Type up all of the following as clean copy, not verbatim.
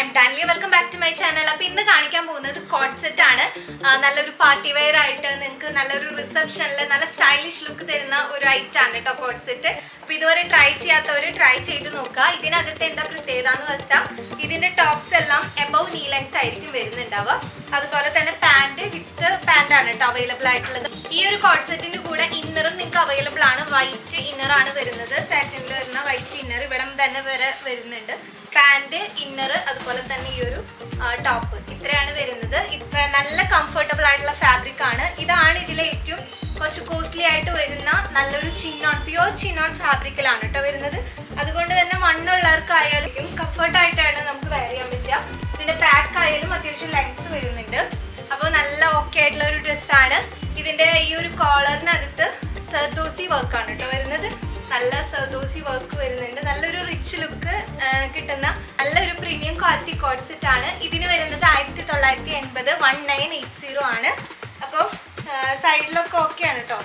I'm Danley. Welcome back to my channel. അപ്പോൾ ഇന്ന് കാണിക്കാൻ പോകുന്നത് കോട്ട് സെറ്റ് ആണ്. നല്ലൊരു പാർട്ടി വെയർ ആയിട്ട് നിങ്ങൾക്ക് നല്ലൊരു റിസപ്ഷനിൽ നല്ല സ്റ്റൈലിഷ് ലുക്ക് തരുന്ന ഒരു ഐറ്റം ആണ് കേട്ടോ കോട്ട് സെറ്റ്. അപ്പോൾ ഇതുവരെ ട്രൈ ചെയ്യാത്തവർ ട്രൈ ചെയ്ത് നോക്കുക. ഇതിനകത്ത് എന്താ പ്രത്യേകത എന്ന് വെച്ചാൽ ഇതിന്റെ ടോപ്സ് എല്ലാം എബവ് നീ ലെങ്ത് ആയിരിക്കും വരുന്നുണ്ടാവുക. അതുപോലെ തന്നെ പാന്റ് വിത്ത് പാന്റ് ആണ് കേട്ടോ അവൈലബിൾ ആയിട്ടുള്ളത്. ഈ ഒരു കോട്ട് സെറ്റിന്റെ കൂടെ ഇന്നറും നിങ്ങൾക്ക് അവൈലബിൾ ആണ്. വൈറ്റ് ഇന്നർ ആണ് വരുന്നത്. സാറ്റിനിൽ വരുന്ന വൈറ്റ് ഇന്നർ ഇവിടെ തന്നെ വരുന്നുണ്ട്. പാന്റ് ഇന്നർ അതുപോലെ തന്നെ ഈ ഒരു ടോപ്പ് ഇത്രയാണ് വരുന്നത്. നല്ല കംഫർട്ടബിൾ ആയിട്ടുള്ള ഫാബ്രിക് ആണ്. ഇതാണ് ഇതിലെ ഏറ്റവും കുറച്ച് കോസ്റ്റ്ലി ആയിട്ട് വരുന്ന നല്ലൊരു ചിന്നോൺ പ്യുവർ ചിന്നോൺ ഫാബ്രിക്കിലാണ് കേട്ടോ വരുന്നത്. അതുകൊണ്ട് തന്നെ മണ്ണുള്ളവർക്കായാലും കംഫർട്ടായിട്ടാണ് നമുക്ക് വെയർ ചെയ്യാൻ പറ്റുക. ഇതിന്റെ ബാക്ക് ആയാലും അത്യാവശ്യം ലെങ്ത് വരുന്നുണ്ട്. അപ്പോൾ നല്ല ഓക്കെ ആയിട്ടുള്ള ഒരു ഡ്രസ്സാണ്. ഇതിന്റെ ഈ ഒരു കോളറിനകത്ത് സർദോസി വർക്കാണ് കേട്ടോ വരുന്നത്. നല്ല സർദോസി വർക്ക് വരുന്നുണ്ട്. നല്ലൊരു റിച്ച് ലുക്ക് കിട്ടുന്ന നല്ലൊരു പ്രീമിയം ക്വാളിറ്റി കോട്ട് സെറ്റ് ആണ്. ഇതിന് വരുന്നത് 1980 1980 ആണ്. അപ്പോൾ സൈഡിലൊക്കെ ഓക്കെയാണ് കേട്ടോ.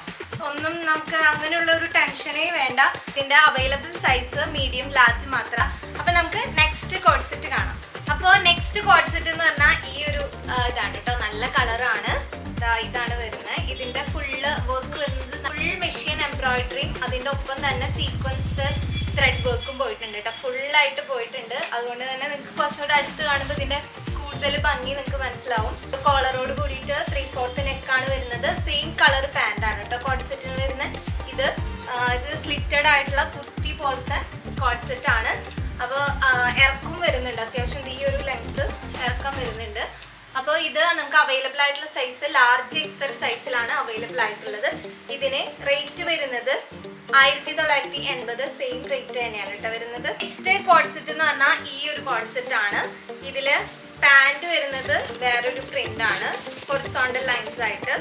ഒന്നും നമുക്ക് അങ്ങനെയുള്ള ഒരു ടെൻഷനേ വേണ്ട. ഇതിൻ്റെ അവൈലബിൾ സൈസ് മീഡിയം ലാർജ് മാത്രം. അപ്പോൾ നമുക്ക് നെക്സ്റ്റ് കോട്ട് സെറ്റ് കാണാം. അപ്പോൾ നെക്സ്റ്റ് കോട്ട് സെറ്റ് എന്ന് പറഞ്ഞാൽ ഈ ഒരു ഇതാണ് കേട്ടോ. നല്ല കളറാണ്. ഇതാണ് വരുന്നത്. ഇതിൻ്റെ ഫുള്ള് വർക്ക് വരുന്നത് ഫുൾ മെഷീൻ എംബ്രോയിഡറിയും അതിൻ്റെ ഒപ്പം തന്നെ സീക്വൻസ് ത്രെഡ് വർക്കും പോയിട്ടുണ്ട് കേട്ടോ. ഫുള്ളായിട്ട് പോയിട്ടുണ്ട്. അതുകൊണ്ട് തന്നെ നിങ്ങൾക്ക് കുറച്ചുകൂടെ അടുത്ത് കാണുമ്പോൾ ഇതിൻ്റെ കൂടുതൽ ഭംഗി നിങ്ങൾക്ക് മനസ്സിലാവും. കോളറോട് കൂടിയിട്ട് 3/4 നെക്കാണ് വരുന്നത്. സെയിം കളർ പാൻ്റാണ് കേട്ടോ കോട്ട് സെറ്റിന് വരുന്നത്. ഇത് സ്ലിറ്റഡ് ആയിട്ടുള്ള കുർത്തി പോലത്തെ കോട്ട് സെറ്റ് ആണ്. അപ്പോൾ ഇറക്കം വരുന്നുണ്ട്. അത്യാവശ്യം ഈ ഒരു ലെങ്ത് ഇറക്കം വരുന്നുണ്ട്. അപ്പോൾ ഇത് നമുക്ക് അവൈലബിൾ ആയിട്ടുള്ള സൈസ് ലാർജ് എക്സൽ സൈസിലാണ് അവൈലബിൾ ആയിട്ടുള്ളത്. ഇതിന് റേറ്റ് വരുന്നത് 1980 സെയിം റേറ്റ് തന്നെയാണ് കേട്ടോ വരുന്നത്. നെക്സ്റ്റ് കോട്ട് സെറ്റ് എന്ന് പറഞ്ഞാൽ ഈ ഒരു കോട്ട് സെറ്റ് ആണ്. ഇതില് പാന്റ് വരുന്നത് വേറൊരു പ്രിന്റ് ആണ്. ഹൊറിസോണ്ടൽ ലൈൻസ് ആയിട്ട്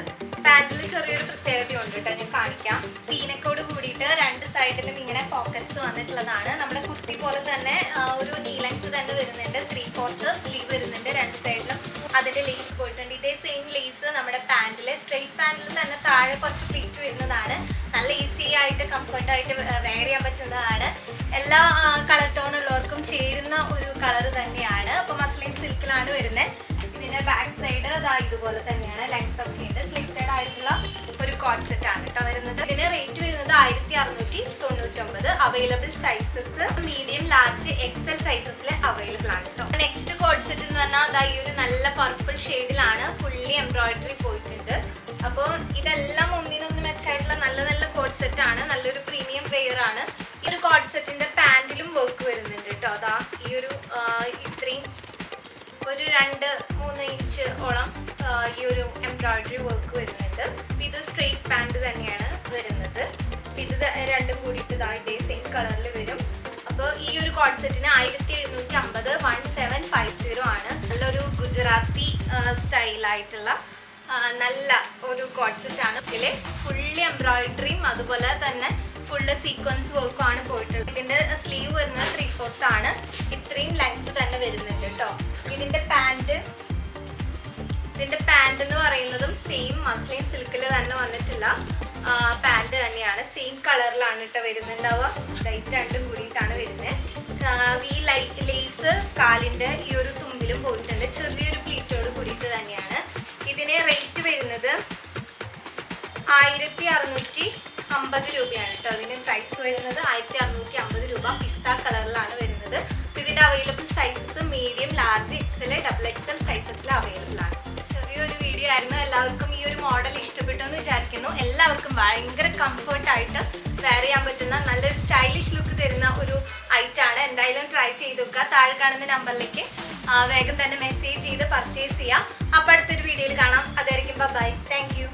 പാന്റിൽ ചെറിയൊരു പ്രത്യേകത ഉണ്ട് കേട്ടോ. ഞാൻ കാണിക്കാം. പീനക്കോട് കൂടിയിട്ട് രണ്ട് സൈഡിലും ഇങ്ങനെ പോക്കറ്റ്സ് വന്നിട്ടുള്ളതാണ്. നമ്മുടെ കുർത്തി പോലെ തന്നെ ഒരു നീ ലെങ്ത് തന്നെ വരുന്നുണ്ട്. 3/4 സ്ലീവ് വരുന്നുണ്ട്. രണ്ട് സൈഡിലും അതിന്റെ ലേസ് പോയിട്ടുണ്ട്. ഇതേ സെയിം ലേസ് നമ്മുടെ പാന്റിൽ സ്ട്രെയിറ്റ് പാന്റിൽ തന്നെ താഴെ കുറച്ച് പ്ലീറ്റ് വരുന്നതാണ്. നല്ല ഈസി ആയിട്ട് കംഫർട്ടായിട്ട് വെയർ ചെയ്യാൻ പറ്റുന്നതാണ്. എല്ലാ കളർ ടോൺ ഉള്ളവർക്കും ചേരുന്ന ഒരു കളർ തന്നെയാണ്. അപ്പോൾ മസ്ലിൻ സിൽക്കിലാണ് വരുന്നത്. ഇതിന്റെ ബാക്ക് സൈഡ് ഇതുപോലെ തന്നെയാണ്. ലെങ്ത് ഒക്കെ ഉണ്ട്. സ്ലിറ്റഡ് ആയിട്ടുള്ള ഒരു കോട്ട് സെറ്റ് ആണ് കേട്ടോ വരുന്നത്. ഇതിന് റേറ്റ് വരുന്നത് 1699. Available sizes medium large XL സൈസസിൽ അവൈലബിൾ ആണ് കേട്ടോ. നെക്സ്റ്റ് കോട്ട് സെറ്റ് എന്ന് പറഞ്ഞാൽ ഈ ഒരു നല്ല പർപ്പിൾ ഷെയ്ഡിലാണ്. ഫുള്ളി എംബ്രോയിഡറി പോയിട്ടുണ്ട്. അപ്പോൾ ഇതെല്ലാം ഒന്നിനൊന്ന് മെച്ചായിട്ടുള്ള നല്ല നല്ല കോട്ട് സെറ്റ് ആണ്. നല്ലൊരു പ്രീമിയം വെയർ ആണ്. ഈ ഒരു കോട്ട് സെറ്റിന്റെ പാന്റിലും വർക്ക് വരുന്നുണ്ട് കേട്ടോ. അതാ ഈ ഒരു ഇത്രയും ഒരു 2-3 ഇഞ്ച് ഓളം ഈ ഒരു എംബ്രോയിഡറി വർക്ക് വരുന്നുണ്ട്. ഇത് സ്ട്രെയിറ്റ് പാന്റ് തന്നെയാണ് വരുന്നത്. ഇത് രണ്ടും കൂടിയിട്ട് ഇതേ സെയിം കളറിൽ വരും. അപ്പോൾ ഈ ഒരു കോട്ട് സെറ്റിന് 1750 1750 ആണ്. നല്ലൊരു ഗുജറാത്തി സ്റ്റൈലായിട്ടുള്ള നല്ല ഒരു കോട്ട് സെറ്റ് ആണ്. ഇതിൽ ഫുള്ളി എംബ്രോയിഡറിയും അതുപോലെ തന്നെ ഫുള്ള് സീക്വൻസ് വർക്കും ആണ് പോയിട്ടുള്ളത്. ഇതിന്റെ സ്ലീവ് വരുന്നത് 3/4 ആണ്. ഇത്രയും ലെങ്ത് തന്നെ വരുന്നുണ്ട് കേട്ടോ. ഇതിന്റെ പാന്റ് എന്ന് പറയുന്നതും സെയിം മസ്ലിൻ സിൽക്കിൽ തന്നെ വന്നിട്ടുള്ള പാന്റ് തന്നെയാണ്. സെയിം കളറിലാണ് കേട്ടോ വരുന്നുണ്ടാവുക. ഇത് രണ്ടും കൂടിയിട്ടാണ് വരുന്നത്. ഈ ലേസ് കാലിന്റെ ഈ ഒരു തുമ്പിലും പോയിട്ടുണ്ട്. ചെറിയൊരു പ്ലീറ്റോട് കൂടിയിട്ട് തന്നെയാണ്. ഇതിന് റേറ്റ് വരുന്നത് 1650 രൂപയാണ് കേട്ടോ. അതിൻ്റെ പ്രൈസ് വരുന്നത് 1650 രൂപ. പിസ്ത കളറിലാണ് വരുന്നത്. ഇതിൻ്റെ available sizes medium large XL double XL സൈസസിൽ അവൈലബിൾ ആണ്. ചെറിയൊരു വീഡിയോ ആയിരുന്നു. എല്ലാവർക്കും ഈ ഒരു മോഡൽ ഇഷ്ടപ്പെട്ടു എന്ന് വിചാരിക്കുന്നു. എല്ലാവർക്കും ഭയങ്കര കംഫർട്ടായിട്ട് വെയർ ചെയ്യാൻ പറ്റുന്ന നല്ലൊരു സ്റ്റൈലിഷ് ലുക്ക് തരുന്ന ഒരു ഐറ്റം ആണ്. എന്തായാലും ട്രൈ ചെയ്ത് നോക്കുക. താഴെ കാണുന്ന നമ്പറിലേക്ക് വേഗം തന്നെ മെസ്സേജ് ചെയ്ത് പർച്ചേസ് ചെയ്യാം. അപ്പോൾ അടുത്തൊരു വീഡിയോയിൽ കാണാം. അതായിരിക്കും ബൈ. Thank you.